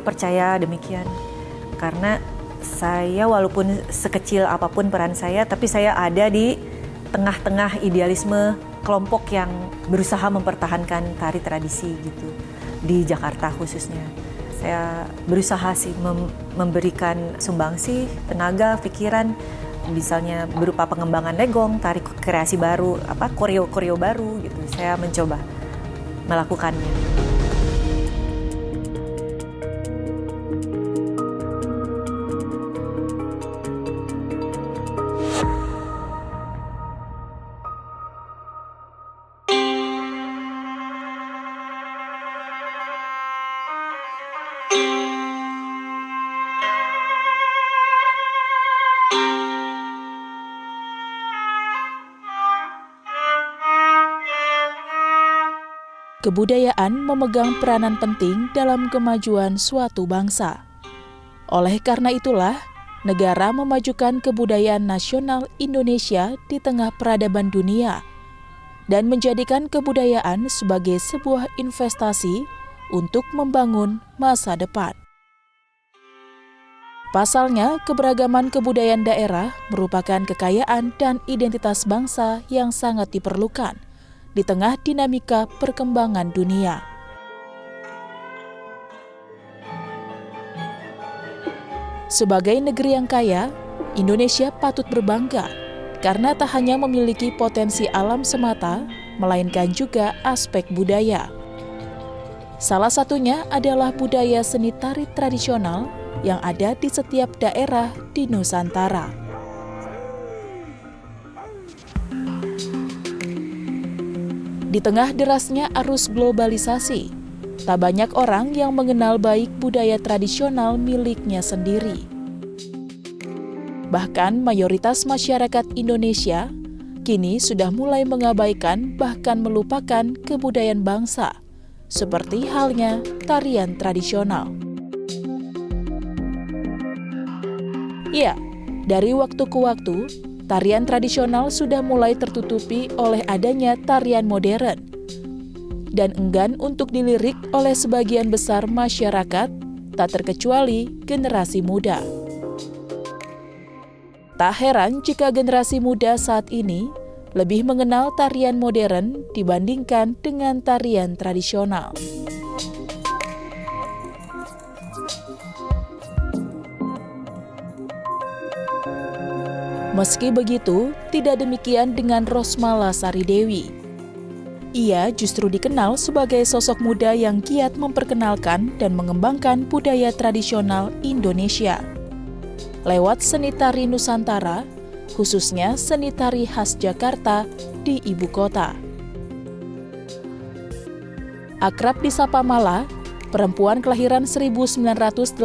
percaya demikian. Karena saya walaupun sekecil apapun peran saya, tapi saya ada di tengah-tengah idealisme kelompok yang berusaha mempertahankan tari tradisi gitu di Jakarta khususnya. Saya berusaha sih memberikan sumbangsi, tenaga, pikiran, misalnya berupa pengembangan legong, tari kreasi baru, koreo baru gitu. Saya mencoba melakukannya. Kebudayaan memegang peranan penting dalam kemajuan suatu bangsa. Oleh karena itulah, negara memajukan kebudayaan nasional Indonesia di tengah peradaban dunia dan menjadikan kebudayaan sebagai sebuah investasi untuk membangun masa depan. Pasalnya, keberagaman kebudayaan daerah merupakan kekayaan dan identitas bangsa yang sangat diperlukan di tengah dinamika perkembangan dunia. Sebagai negeri yang kaya, Indonesia patut berbangga karena tak hanya memiliki potensi alam semata, melainkan juga aspek budaya. Salah satunya adalah budaya seni tari tradisional yang ada di setiap daerah di Nusantara. Di tengah derasnya arus globalisasi, tak banyak orang yang mengenal baik budaya tradisional miliknya sendiri. Bahkan mayoritas masyarakat Indonesia kini sudah mulai mengabaikan bahkan melupakan kebudayaan bangsa, seperti halnya tarian tradisional. Ya, dari waktu ke waktu, tarian tradisional sudah mulai tertutupi oleh adanya tarian modern dan enggan untuk dilirik oleh sebagian besar masyarakat, tak terkecuali generasi muda. Tak heran jika generasi muda saat ini lebih mengenal tarian modern dibandingkan dengan tarian tradisional. Meski begitu, tidak demikian dengan Rosmala Saridewi. Ia justru dikenal sebagai sosok muda yang giat memperkenalkan dan mengembangkan budaya tradisional Indonesia. Lewat seni tari Nusantara, khususnya seni tari khas Jakarta di ibu kota. Akrab disapa Mala, perempuan kelahiran 1986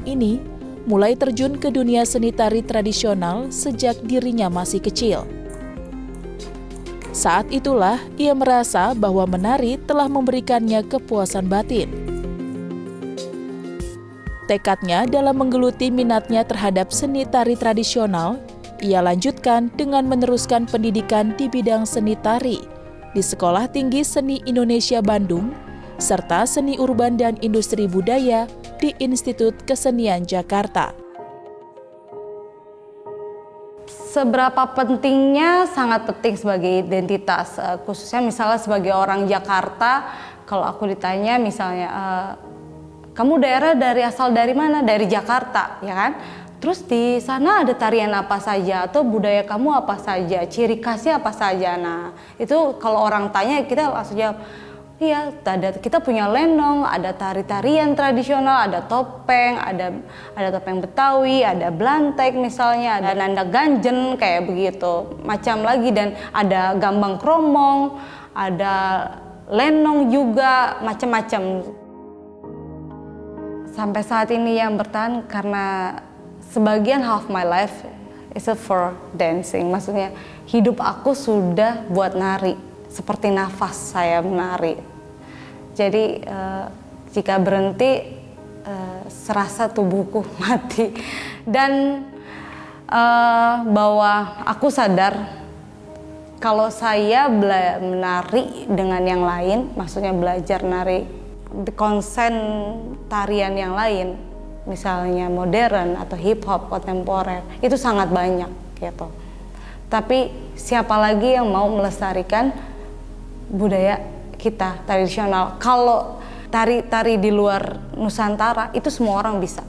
ini mulai terjun ke dunia seni tari tradisional sejak dirinya masih kecil. Saat itulah ia merasa bahwa menari telah memberikannya kepuasan batin. Tekadnya dalam menggeluti minatnya terhadap seni tari tradisional, ia lanjutkan dengan meneruskan pendidikan di bidang seni tari di Sekolah Tinggi Seni Indonesia Bandung, serta seni urban dan industri budaya di Institut Kesenian Jakarta. Seberapa pentingnya? Sangat penting sebagai identitas, khususnya misalnya sebagai orang Jakarta. Kalau aku ditanya misalnya, kamu daerah asal dari mana? Dari Jakarta, ya kan? Terus di sana ada tarian apa saja atau budaya kamu apa saja, ciri khasnya apa saja. Nah, itu kalau orang tanya kita langsung jawab, iya, kita punya lenong, ada tari-tarian tradisional, ada topeng, ada topeng Betawi, ada blantek misalnya, ada nanda ganjen kayak begitu, macam lagi, dan ada gambang kromong, ada lenong juga, macam-macam. Sampai saat ini yang bertahan karena sebagian half my life is for dancing, maksudnya hidup aku sudah buat nari. Seperti nafas saya menari. Jadi jika berhenti serasa tubuhku mati. Dan bahwa aku sadar kalau saya menari dengan yang lain, maksudnya belajar nari konsen tarian yang lain, misalnya modern atau hip hop kontemporer, itu sangat banyak gitu. Tapi siapa lagi yang mau melestarikan budaya kita tradisional? Kalau tari-tari di luar Nusantara itu semua orang bisa.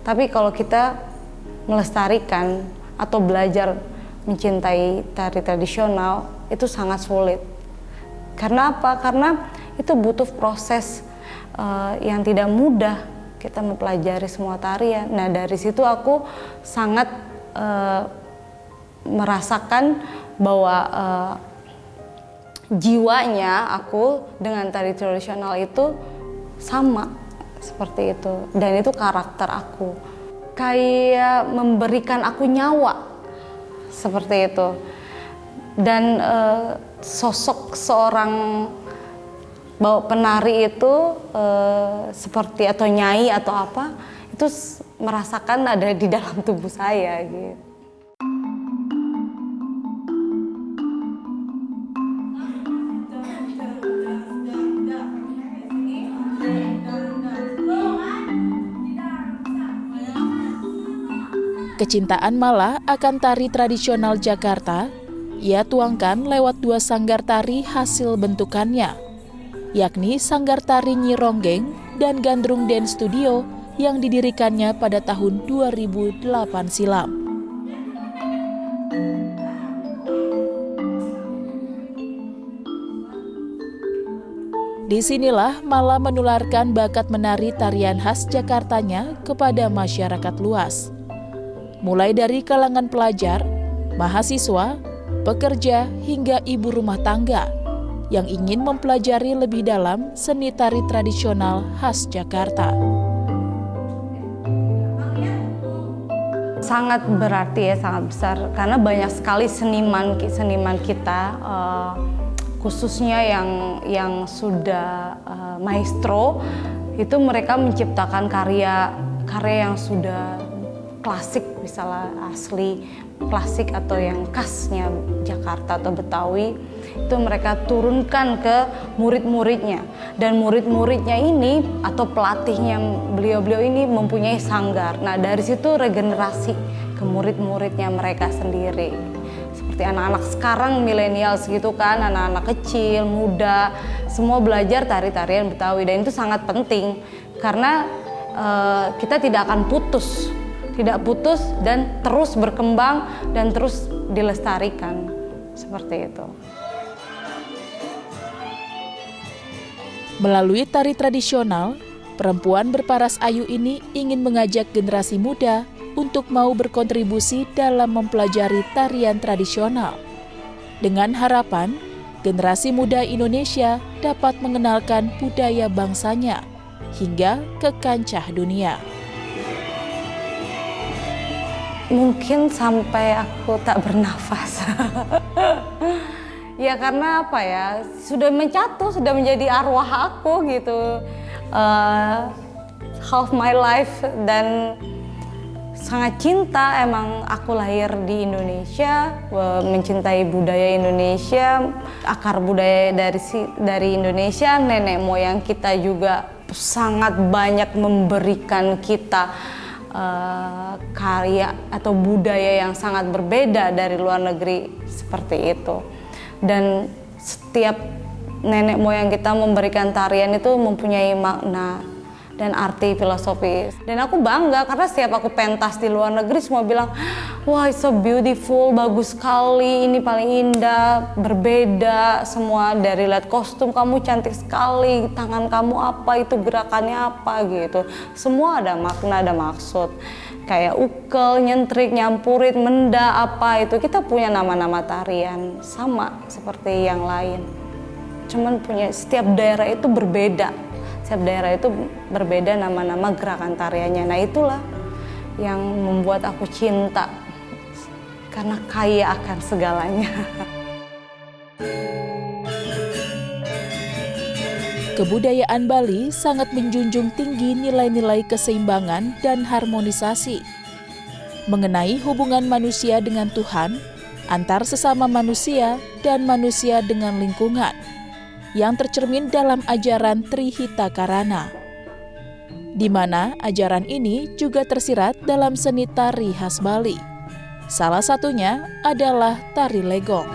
Tapi kalau kita melestarikan atau belajar mencintai tari tradisional itu sangat sulit. Karena apa? Karena itu butuh proses yang tidak mudah kita mempelajari semua tarian. Nah, dari situ aku sangat merasakan bahwa jiwanya aku dengan tari tradisional itu sama seperti itu, dan itu karakter aku, kayak memberikan aku nyawa seperti itu. Dan sosok seorang penari itu seperti atau nyai atau apa itu merasakan ada di dalam tubuh saya gitu. Kecintaan Mala akan tari tradisional Jakarta ia tuangkan lewat 2 sanggar tari hasil bentukannya, yakni Sanggar Tari Nyi Ronggeng dan Gandrung Dance Studio yang didirikannya pada tahun 2008 silam. Disinilah Mala menularkan bakat menari tarian khas Jakartanya kepada masyarakat luas. Mulai dari kalangan pelajar, mahasiswa, pekerja, hingga ibu rumah tangga yang ingin mempelajari lebih dalam seni tari tradisional khas Jakarta. Sangat berarti ya, sangat besar, karena banyak sekali seniman kita, khususnya yang sudah maestro, itu mereka menciptakan karya yang sudah klasik, misalnya asli klasik atau yang khasnya Jakarta atau Betawi, itu mereka turunkan ke murid-muridnya, dan murid-muridnya ini atau pelatihnya beliau-beliau ini mempunyai sanggar. Nah, dari situ regenerasi ke murid-muridnya mereka sendiri, seperti anak-anak sekarang milenial segitu kan, anak-anak kecil, muda, semua belajar tari-tarian Betawi, dan itu sangat penting karena kita tidak akan putus dan terus berkembang dan terus dilestarikan seperti itu. Melalui tari tradisional, perempuan berparas ayu ini ingin mengajak generasi muda untuk mau berkontribusi dalam mempelajari tarian tradisional. Dengan harapan, generasi muda Indonesia dapat mengenalkan budaya bangsanya hingga ke kancah dunia. Mungkin sampai aku tak bernafas. Ya karena apa ya, sudah mencatu, sudah menjadi arwah aku gitu. Half my life, dan sangat cinta. Emang aku lahir di Indonesia, mencintai budaya Indonesia, akar budaya dari Indonesia. Nenek moyang kita juga sangat banyak memberikan kita karya atau budaya yang sangat berbeda dari luar negeri seperti itu. Dan setiap nenek moyang kita memberikan tarian itu mempunyai makna dan arti filosofis. Dan aku bangga karena setiap aku pentas di luar negeri semua bilang, wah it's so beautiful, bagus sekali, ini paling indah, berbeda semua. Dari lihat kostum kamu cantik sekali, tangan kamu apa, itu gerakannya apa gitu. Semua ada makna, ada maksud. Kayak ukel, nyentrik, nyampurit, menda, apa itu. Kita punya nama-nama tarian sama seperti yang lain. Cuman punya setiap daerah itu berbeda. Setiap daerah itu berbeda nama-nama gerakan tariannya. Nah itulah yang membuat aku cinta, karena kaya akan segalanya. Kebudayaan Bali sangat menjunjung tinggi nilai-nilai keseimbangan dan harmonisasi mengenai hubungan manusia dengan Tuhan, antar sesama manusia, dan manusia dengan lingkungan. yang tercermin dalam ajaran Trihita Karana, di mana ajaran ini juga tersirat dalam seni tari khas Bali. Salah satunya adalah tari legong.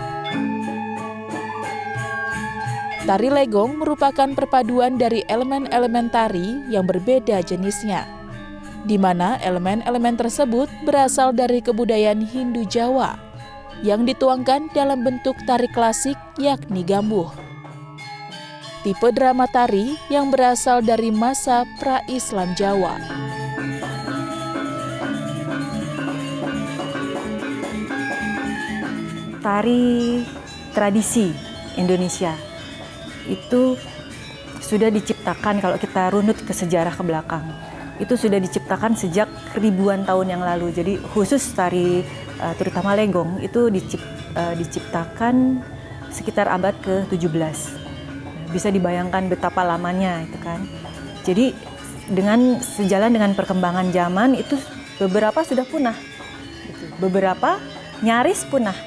Tari legong merupakan perpaduan dari elemen-elemen tari yang berbeda jenisnya, di mana elemen-elemen tersebut berasal dari kebudayaan Hindu Jawa yang dituangkan dalam bentuk tari klasik yakni gambuh. Tipe drama tari yang berasal dari masa pra-Islam Jawa. Tari tradisi Indonesia itu sudah diciptakan, kalau kita runut ke sejarah ke belakang, itu sudah diciptakan sejak ribuan tahun yang lalu. Jadi khusus tari terutama legong itu diciptakan sekitar abad ke-17. Bisa dibayangkan betapa lamanya itu kan. Jadi sejalan dengan perkembangan zaman itu beberapa sudah punah, beberapa nyaris punah.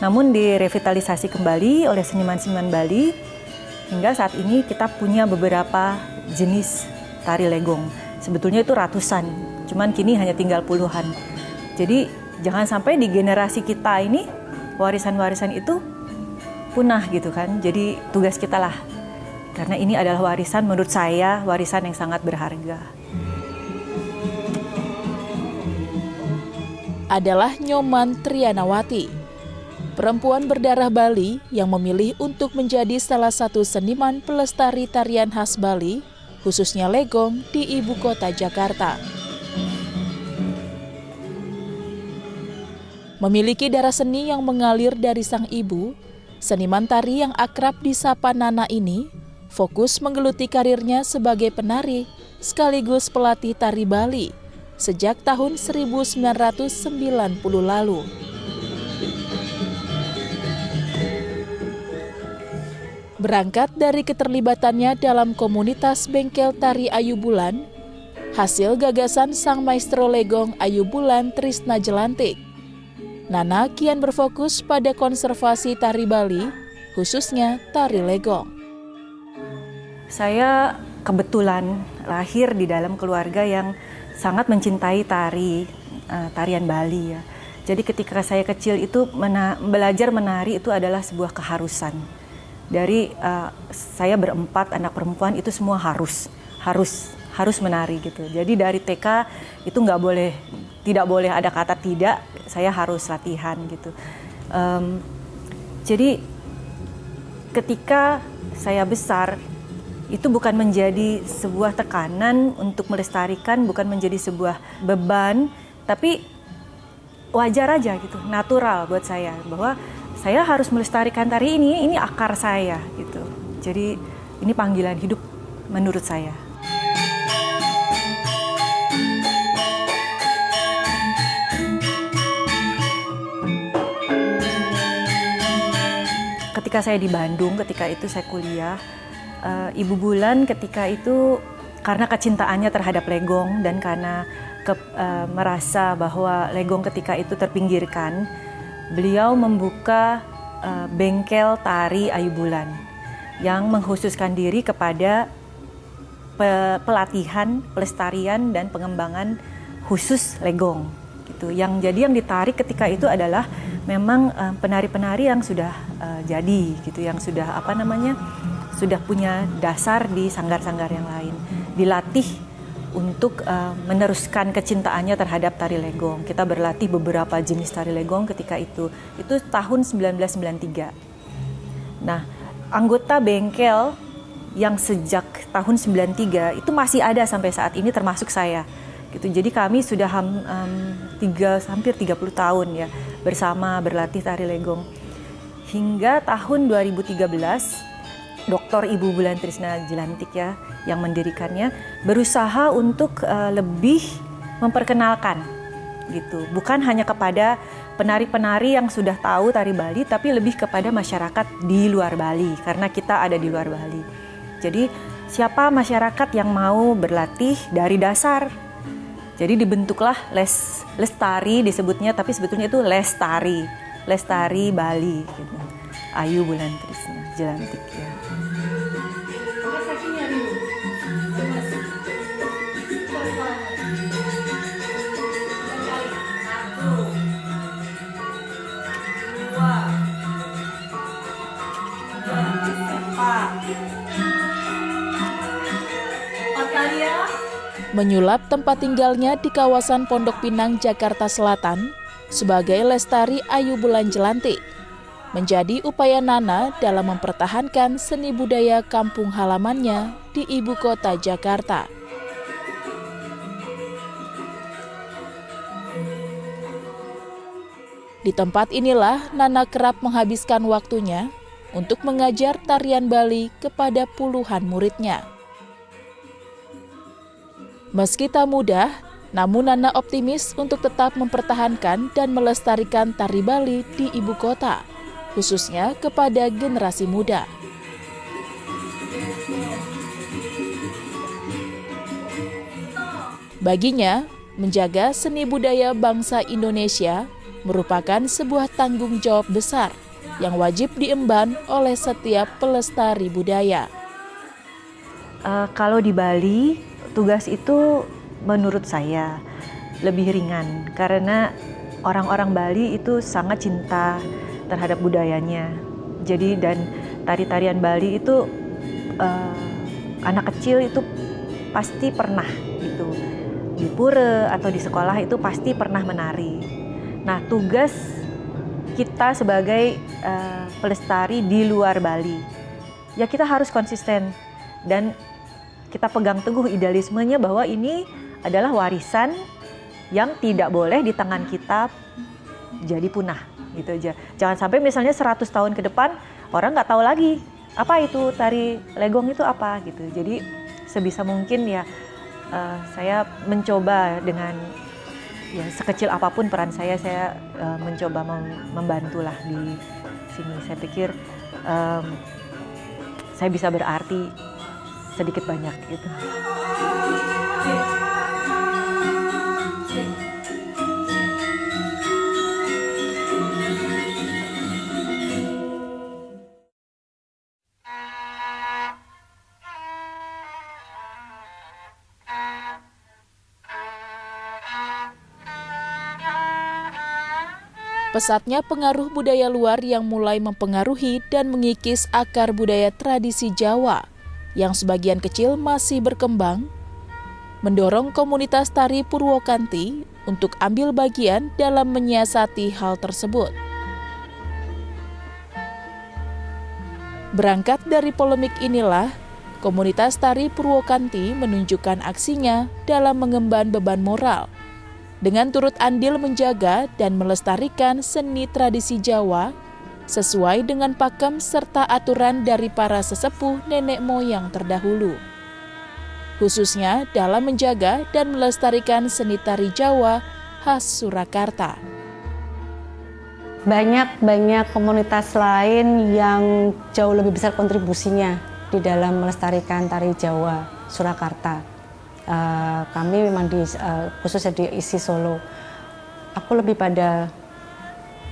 Namun direvitalisasi kembali oleh seniman-seniman Bali hingga saat ini kita punya beberapa jenis tari legong. Sebetulnya itu ratusan, cuman kini hanya tinggal puluhan. Jadi jangan sampai di generasi kita ini warisan-warisan itu punah gitu kan. Jadi tugas kita lah, karena ini adalah warisan, menurut saya warisan yang sangat berharga. Adalah Nyoman Trianawati, perempuan berdarah Bali yang memilih untuk menjadi salah satu seniman pelestari tarian khas Bali, khususnya legong di ibu kota Jakarta. Memiliki darah seni yang mengalir dari sang ibu, seniman tari yang akrab disapa Nana ini fokus menggeluti karirnya sebagai penari sekaligus pelatih tari Bali sejak tahun 1990 lalu. Berangkat dari keterlibatannya dalam komunitas bengkel tari Ayu Bulan, hasil gagasan sang maestro legong Ayu Bulan Trisna Jelantik, Nana kian berfokus pada konservasi tari Bali, khususnya tari legong. Saya kebetulan lahir di dalam keluarga yang sangat mencintai tarian Bali ya. Jadi ketika saya kecil itu belajar menari itu adalah sebuah keharusan. Dari saya berempat anak perempuan itu semua harus menari gitu. Jadi dari TK itu tidak boleh ada kata tidak, saya harus latihan gitu. Jadi ketika saya besar itu bukan menjadi sebuah tekanan untuk melestarikan, bukan menjadi sebuah beban, tapi wajar aja gitu, natural buat saya bahwa saya harus melestarikan tari ini akar saya gitu. Jadi ini panggilan hidup menurut saya. Ketika saya di Bandung, ketika itu saya kuliah, Ibu Bulan ketika itu karena kecintaannya terhadap legong dan karena merasa bahwa legong ketika itu terpinggirkan, beliau membuka bengkel tari Ayu Bulan yang mengkhususkan diri kepada pelatihan, pelestarian dan pengembangan khusus legong gitu. Yang ditarik ketika itu adalah memang penari-penari yang sudah jadi gitu, yang sudah sudah punya dasar di sanggar-sanggar yang lain, dilatih untuk meneruskan kecintaannya terhadap tari legong. Kita berlatih beberapa jenis tari legong ketika itu tahun 1993. Nah, anggota bengkel yang sejak tahun 93 itu masih ada sampai saat ini, termasuk saya. Gitu. Jadi kami sudah hampir 30 tahun ya bersama berlatih tari legong. Hingga tahun 2013 Dr. Ibu Bulan Trisna Jelantik ya yang mendirikannya berusaha untuk lebih memperkenalkan gitu. Bukan hanya kepada penari-penari yang sudah tahu tari Bali, tapi lebih kepada masyarakat di luar Bali karena kita ada di luar Bali. Jadi siapa masyarakat yang mau berlatih dari dasar. Jadi dibentuklah lestari disebutnya, tapi sebetulnya itu lestari Bali gitu. Ayu Bulan Trisna Jelantik ya. menyulap tempat tinggalnya di kawasan Pondok Pinang, Jakarta Selatan sebagai Lestari Ayu Bulan Jelantik, menjadi upaya Nana dalam mempertahankan seni budaya kampung halamannya di ibu kota Jakarta. Di tempat inilah Nana kerap menghabiskan waktunya untuk mengajar tarian Bali kepada puluhan muridnya. Meski tak mudah, namun Nana optimis untuk tetap mempertahankan dan melestarikan tari Bali di ibu kota, khususnya kepada generasi muda. Baginya, menjaga seni budaya bangsa Indonesia merupakan sebuah tanggung jawab besar yang wajib diemban oleh setiap pelestari budaya. Kalau di Bali, tugas itu menurut saya lebih ringan karena orang-orang Bali itu sangat cinta terhadap budayanya. Jadi dan tari-tarian Bali itu anak kecil itu pasti pernah gitu di pura atau di sekolah itu pasti pernah menari. Nah, tugas kita sebagai pelestari di luar Bali, ya kita harus konsisten dan kita pegang teguh idealismenya bahwa ini adalah warisan yang tidak boleh di tangan kita jadi punah gitu aja. Jangan sampai misalnya 100 tahun ke depan orang nggak tahu lagi apa itu tari legong itu apa gitu. Jadi sebisa mungkin ya saya mencoba dengan ya sekecil apapun peran saya mencoba membantulah di sini. Saya pikir saya bisa berarti sedikit banyak gitu. Pesatnya pengaruh budaya luar yang mulai mempengaruhi dan mengikis akar budaya tradisi Jawa yang sebagian kecil masih berkembang, mendorong komunitas tari Purwokanti untuk ambil bagian dalam menyiasati hal tersebut. Berangkat dari polemik inilah, komunitas tari Purwokanti menunjukkan aksinya dalam mengemban beban moral dengan turut andil menjaga dan melestarikan seni tradisi Jawa sesuai dengan pakem serta aturan dari para sesepuh nenek moyang terdahulu. Khususnya dalam menjaga dan melestarikan seni tari Jawa khas Surakarta. Banyak komunitas lain yang jauh lebih besar kontribusinya di dalam melestarikan tari Jawa Surakarta. Kami memang khususnya di ISI Solo, aku lebih pada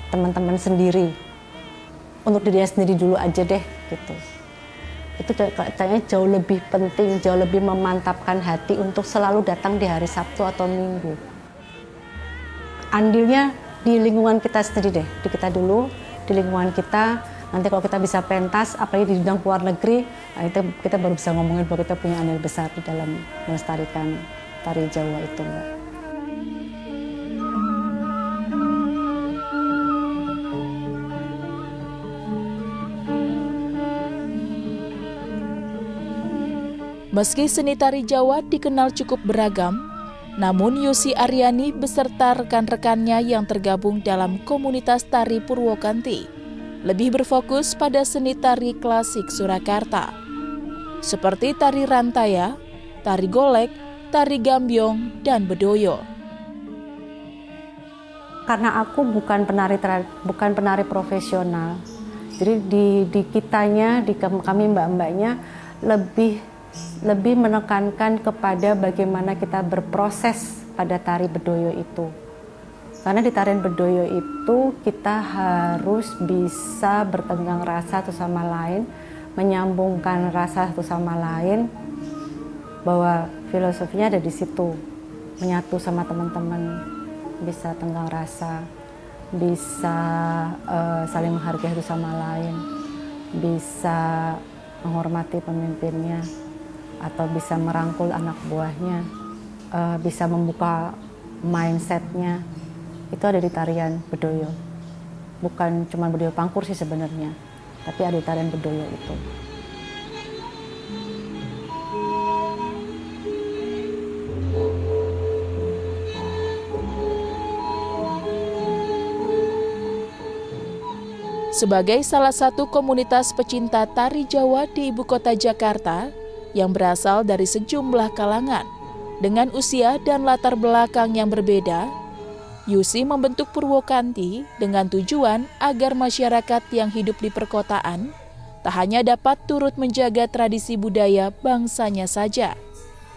teman-teman sendiri, untuk dirinya sendiri dulu aja deh gitu. Itu kayaknya jauh lebih penting, jauh lebih memantapkan hati untuk selalu datang di hari Sabtu atau Minggu. Andilnya di lingkungan kita sendiri deh, di kita dulu, di lingkungan kita. Nanti kalau kita bisa pentas, apalagi di bidang luar negeri, nah itu kita baru bisa ngomongin bahwa kita punya andil besar di dalam melestarikan tari Jawa itu, Mbak. Meski seni tari Jawa dikenal cukup beragam, namun Yusi Aryani beserta rekan-rekannya yang tergabung dalam komunitas tari Purwokanti lebih berfokus pada seni tari klasik Surakarta, seperti tari rantaya, tari golek, tari gambyong, dan bedoyo. Karena aku bukan penari profesional, jadi di kitanya, di kami mbak-mbaknya lebih menekankan kepada bagaimana kita berproses pada tari bedoyo itu. Karena di tarian bedoyo itu kita harus bisa bertenggang rasa satu sama lain, menyambungkan rasa satu sama lain, bahwa filosofinya ada di situ, menyatu sama teman-teman, bisa tenggang rasa, bisa saling menghargai satu sama lain, bisa menghormati pemimpinnya, atau bisa merangkul anak buahnya. bisa membuka mindsetnya itu ada di tarian Bedoyo. Bukan cuma Bedoyo Pangkur sih sebenarnya, tapi ada di tarian Bedoyo itu. Sebagai salah satu komunitas pecinta tari Jawa di ibu kota Jakarta yang berasal dari sejumlah kalangan dengan usia dan latar belakang yang berbeda, Yusi membentuk Purwokanti dengan tujuan agar masyarakat yang hidup di perkotaan tak hanya dapat turut menjaga tradisi budaya bangsanya saja,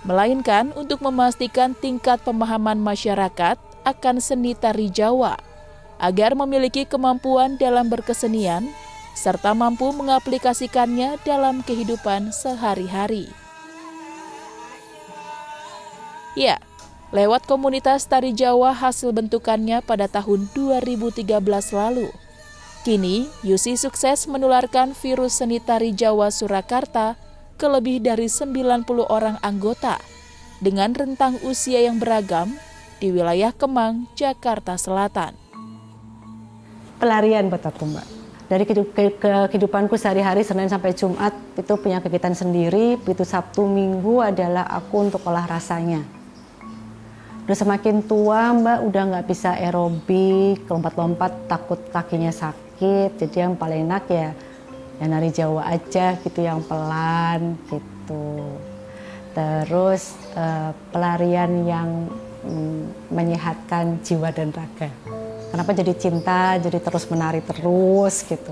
melainkan untuk memastikan tingkat pemahaman masyarakat akan seni tari Jawa agar memiliki kemampuan dalam berkesenian, serta mampu mengaplikasikannya dalam kehidupan sehari-hari. Ya, lewat komunitas tari Jawa hasil bentukannya pada tahun 2013 lalu. Kini, Yusi sukses menularkan virus seni tari Jawa Surakarta ke lebih dari 90 orang anggota dengan rentang usia yang beragam di wilayah Kemang, Jakarta Selatan. Pelarian buat aku, Mbak. Dari kehidupanku sehari-hari Senin sampai Jumat itu punya kegiatan sendiri, itu Sabtu Minggu adalah aku untuk olah rasanya. Udah semakin tua, Mbak, udah nggak bisa aerobik, lompat-lompat takut kakinya sakit, jadi yang paling enak ya nari Jawa aja gitu, yang pelan gitu. Terus pelarian yang menyehatkan jiwa dan raga. Kenapa jadi cinta, jadi terus menari terus gitu.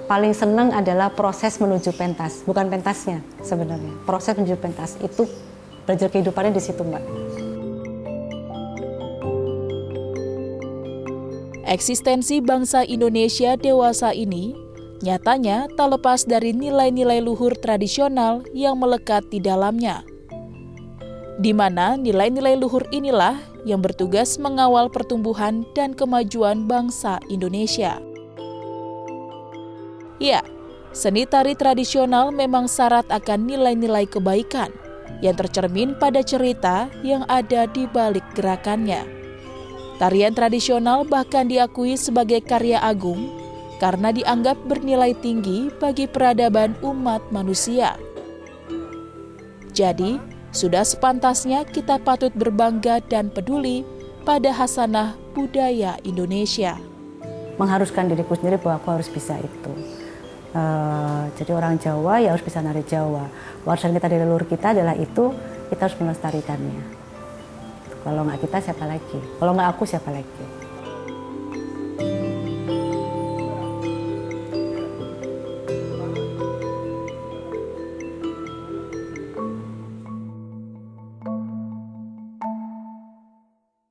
Paling seneng adalah proses menuju pentas, bukan pentasnya sebenarnya. Proses menuju pentas itu belajar kehidupannya di situ, Mbak. Eksistensi bangsa Indonesia dewasa ini nyatanya tak lepas dari nilai-nilai luhur tradisional yang melekat di dalamnya. Di mana nilai-nilai luhur inilah yang bertugas mengawal pertumbuhan dan kemajuan bangsa Indonesia. Ya, seni tari tradisional memang syarat akan nilai-nilai kebaikan yang tercermin pada cerita yang ada di balik gerakannya. Tarian tradisional bahkan diakui sebagai karya agung karena dianggap bernilai tinggi bagi peradaban umat manusia. Jadi, sudah sepantasnya kita patut berbangga dan peduli pada hasanah budaya Indonesia. Mengharuskan diriku sendiri bahwa aku harus bisa itu. Jadi orang Jawa ya harus bisa nari Jawa. Warisan kita dari leluhur kita adalah itu, kita harus melestarikannya. Kalau nggak kita siapa lagi? Kalau nggak aku siapa lagi?